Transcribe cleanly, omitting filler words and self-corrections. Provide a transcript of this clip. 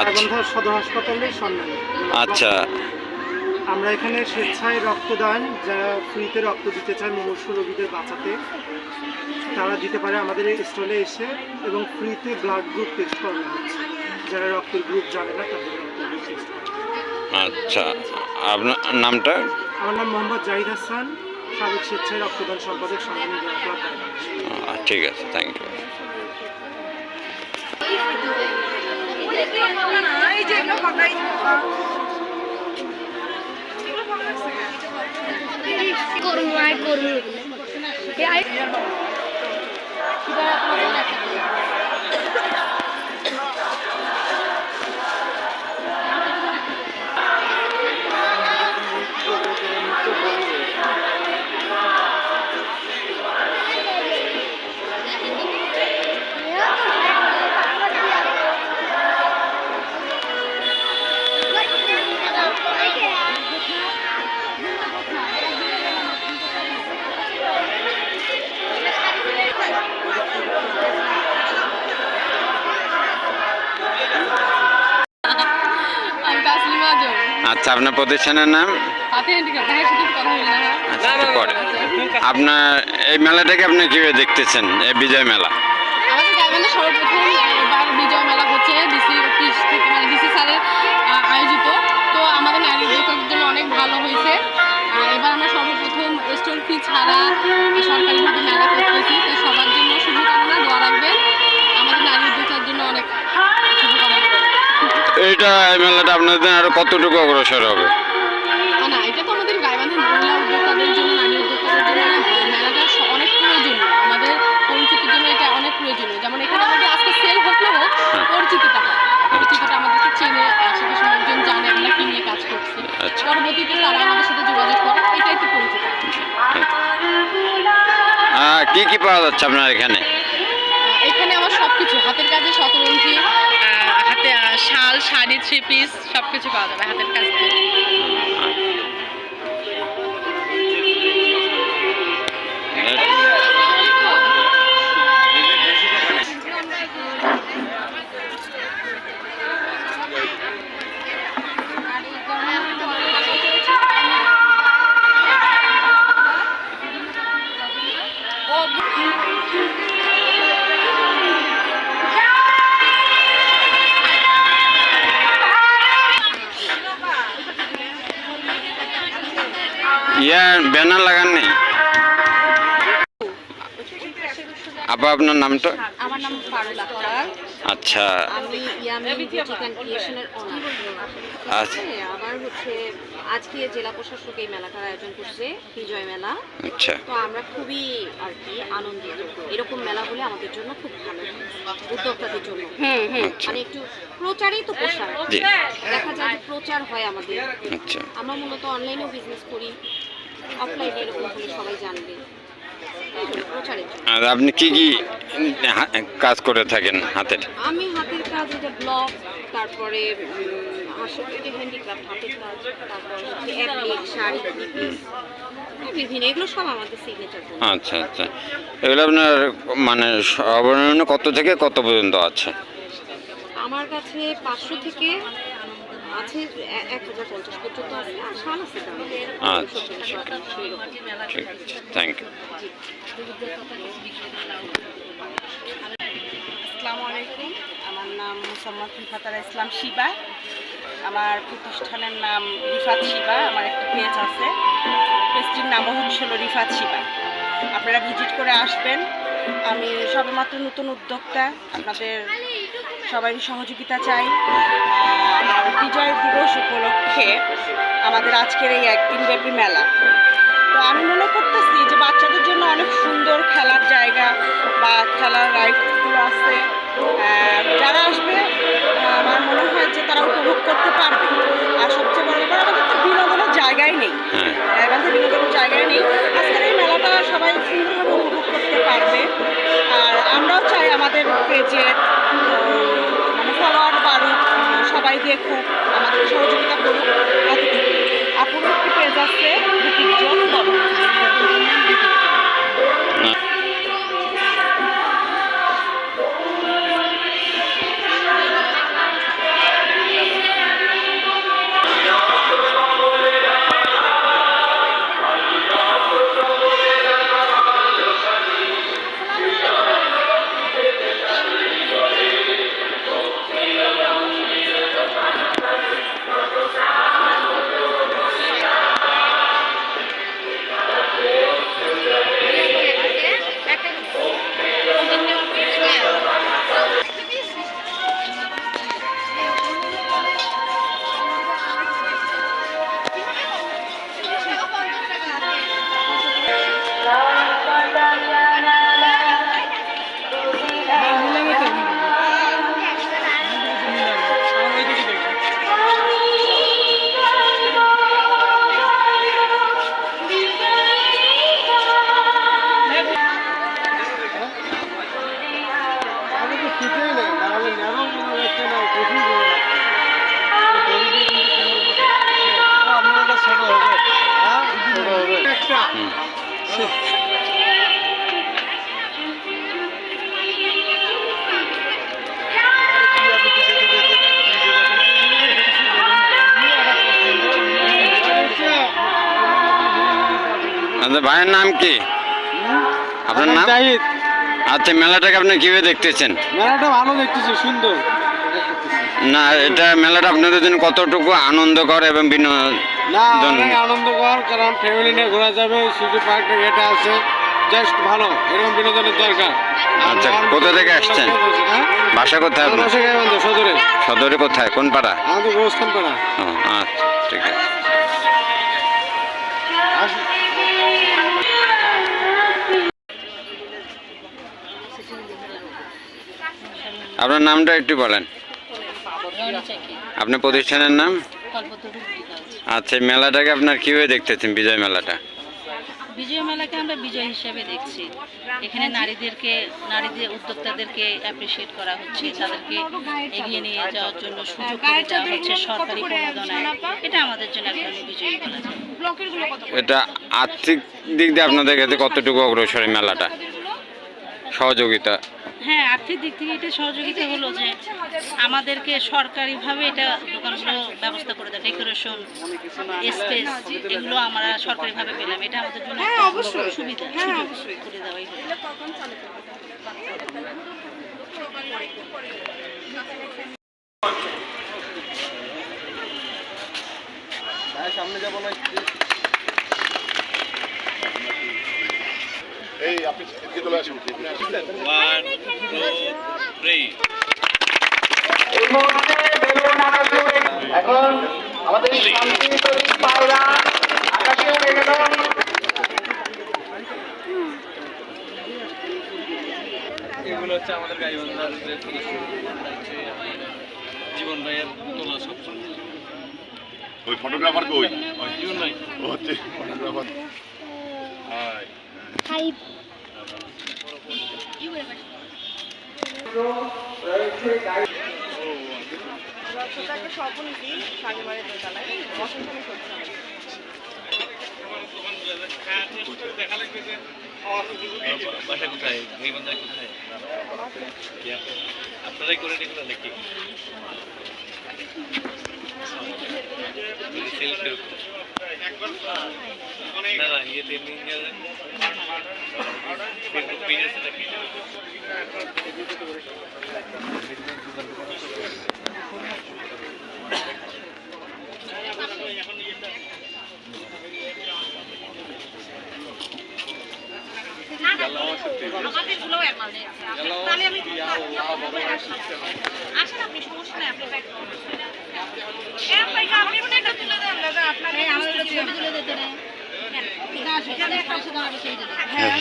গাইবান্ধা সদর হাসপাতালের সম্মানে। আচ্ছা আমরা এখানে স্বেচ্ছায় রক্তদান, যারা ফ্রিতে রক্ত দিতে চায় মুমূর্ষু রোগীদের বাঁচাতে, তারা দিতে পারে আমাদের এই স্টলে এসে, এবং ফ্রিতে ব্লাড গ্রুপ টেস্ট করানো হচ্ছে। যারা রক্তের গ্রুপ জানে না তাদের রক্তের গ্রুপ টেস্ট করা। আচ্ছা, আপনার নামটা? আমার নাম মোহাম্মদ জাহিদ হাসান, সাবেক স্বেচ্ছায় রক্তদান সম্পাদক, সংগ্রামী ক্লাব। ঠিক আছে, থ্যাংক ইউ। আচ্ছা, আপনার প্রতিষ্ঠানের নাম? আচ্ছা, পরে আপনার এই মেলাটাকে আপনি কিভাবে দেখতেছেন, এই বিজয় মেলা? আমাদের গাইবান্ধা সর্বপ্রথম এবার বিজয় মেলা হচ্ছে ডিসি অফিস থেকে, মানে ডিসি স্যারের আয়োজিত। তো আমাদের নারী উদ্যোক্তাদের জন্য অনেক ভালো হয়েছে। এবার আমরা সর্বপ্রথম স্টল ফি ছাড়া সরকারিভাবে মেলা করতেছি। তো সবার জন্য শুভকামনা, দোয়া রাখবেন। আমাদের নারী উদ্যোক্তাদের জন্য অনেক শুভকামনা। এইটা এই মেলাটা আপনাদের আরো কতটুকু অগ্রসর হবে? না, এটা তো আমাদের গাইবান্ধার মহিলা উদ্যোক্তাদের জন্য, নারী উদ্যোক্তাদের জন্য মেলাটা অনেক প্রয়োজনীয়। আমাদের পরিচিতির জন্য এটা অনেক প্রয়োজনীয়। যেমন এখানে আমাদের আজকে সেল হোক না হোক, পরিচিতিটা আমাদেরকে চেনে, আশেপাশে লোকজন জানে আমরা কি নিয়ে কাজ করছি। পরবর্তীতে তারা আমাদের সাথে যোগাযোগ করে, এটাই তো পরিচিতি। কি কি পাওয়া যাচ্ছে আপনার এখানে? এখানে আমার সবকিছু, হাতের কাজে শতরঞ্জি, হাতে শাল, শাড়ি, 3 পিস সবকিছু পাওয়া যাবে হাতের কাজ থেকে। ব্যানার লাগান নেই? আপা, আপনার নামটা? আমার নাম ফারুল আক্তার। আচ্ছা, আমি ইয়ামিন বুটিক অ্যান্ড ক্রিয়েশনের ওনার। আচ্ছা, আবার হচ্ছে আজকে জেলা প্রশাসক এই মেলাটার আয়োজন করছে, বিজয় মেলা। আচ্ছা, তো আমরা খুবই আর কি আনন্দিত। এরকম মেলা হলে আমাদের জন্য খুব ভালো, উদ্যোক্তাদের জন্য। মানে একটু প্রচারই তো প্রসার, দেখা যায় যে প্রচার হয় আমাদের। আচ্ছা, আমরা মূলত অনলাইনেও বিজনেস করি, অফলাইনে এরকম হলে সবাই জানবে। আর আপনি কি কি কাজ করে থাকেন হাতের? আমি হাতের কাজ, এটা ব্লক, তারপরে হ্যান্ডিক্রাফট, হাতের কাজ, তারপর অ্যাপ্লিক, শাড়ি, বিভিন্ন, এগুলো সব আমাদের সিগনেচার। আচ্ছা আচ্ছা, এগুলো আপনার মানে সর্বনিম্ন কত থেকে কত পর্যন্ত আছে? আমার কাছে 500 থেকে আছে 1050 পর্যন্ত আছে, আর শাল আছে। আচ্ছা, ঠিক আছে, থ্যাংক ইউ। আসসালামু আলাইকুম, আমার নাম মুসাম্মদ রিফাতারা ইসলাম শিবা। আমার প্রতিষ্ঠানের নাম রিফাত শিবা। আমার একটা পেজ আছে, পেজটির নামও হচ্ছিল রিফাত শিবা। আপনারা ভিজিট করে আসবেন। আমি সবেমাত্র নতুন উদ্যোক্তা, আপনাদের সবাই সহযোগিতা চাই। আর বিজয় দিবস উপলক্ষে আমাদের আজকের এই একদিনব্যাপী মেলা। তো আমি মনে করতেছি যে বাচ্চাদের জন্য অনেক সুন্দর খেলার জায়গা বা খেলার রাইডগুলো আছে। যারা আসবে আমার মনে হয় যে তারা উপভোগ করতে পারবে। আর সবচেয়ে বড় ব্যাপার, আমাদের তো বিনোদনের জায়গায় নেই, গাইবান্ধায় বিনোদনের জায়গায় নেই। আজকের এই মেলাটা সবাই সুন্দরভাবে উপভোগ করতে পারবে। আর আমরাও চাই আমাদের পেজে মানে ফলোয়ার বাড়ুক, সবাই দেখুক, আমাদের সহযোগিতা করুক। আপুর একটি পেজ আছে, বুটিক জোন বলো। আপনার ভাইয়ের নাম কি? আপনার নাম? জাহিদ। আচ্ছা, মেলাটাকে আপনি কিভাবে দেখতেছেন? মেলাটা ভালো দেখতেছি, সুন্দর। না, এটা মেলাটা আপনাদের জন্য কতটুকু আনন্দকর এবং না, বিনোদন? অনেক আনন্দকর, কারণ ফ্যামিলি নিয়ে ঘোরা যাবে, সিটি পার্কটা যেটা আছে জাস্ট ভালো, এরকম বিনোদনের দরকার। আচ্ছা, কোথা থেকে আসছেন? হ্যাঁ? বাসা কোথায় আমার আপনার? বাসা গাইবান্ধা, সদরে। সদরে কোথায়, কোন পাড়া? আমাদের গোরস্থান পাড়া। ও, আচ্ছা, ঠিক আছে। আপনার নামটা একটু বলেন। আপনার প্রতিষ্ঠানের নাম? আচ্ছা, এই মেলাটাকে আপনার কিভাবে দেখতেছেন, বিজয় মেলাটা? বিজয় মেলাকে আমরা বিজয় হিসেবে দেখছি। এখানে নারীদের উদ্যোক্তাদেরকে অ্যাপ্রিসিয়েট করা হচ্ছে, তাদেরকে এগিয়ে নিয়ে যাওয়ার জন্য সুযোগ করে দেওয়া হচ্ছে সরকারি প্রণোদনায়। এটা আমাদের জন্য একটা বিজয়ী বলা যায়। এটা আর্থিক দিক দিয়ে আপনাদের কাছে কতটুকু অগ্রসর এই মেলাটা, সহযোগিতা? হ্যাঁ, আর্থিক দিক থেকে এটা সহযোগিতা হলো যে আমাদেরকে সরকারিভাবে এটা দোকানগুলো ব্যবস্থা করে দেয়, ডেকোরেশন, স্পেস, এগুলো আমরা সরকারিভাবে পেলাম। এটা আমাদের জন্য একটা সুবিধা, সুযোগ করে দেওয়াই হলো। এই আপনি এদিকে চলে আসুন। এখন আমাদের শান্তি প্রদীপ পায়রা আকাশে উড়ে গেল। এগুলো হচ্ছে আমাদের গাইবান্ধার যে জীবন ভাইয়ের তোলা সব। ওই ফটোগ্রাফার কই? জীবন ভাই ও হচ্ছে ফটোগ্রাফার। হাই। বাসা কোথায়? গাইবান্ধার কোথায়? আপনারাই করে দেখলেন নাকি? না না, ইয়েতে ফেসবুক পেজ আছে নাকি? আসেন আপনি, সমস্যা নেই, আপনি প্যাক করুন। হ্যাঁ,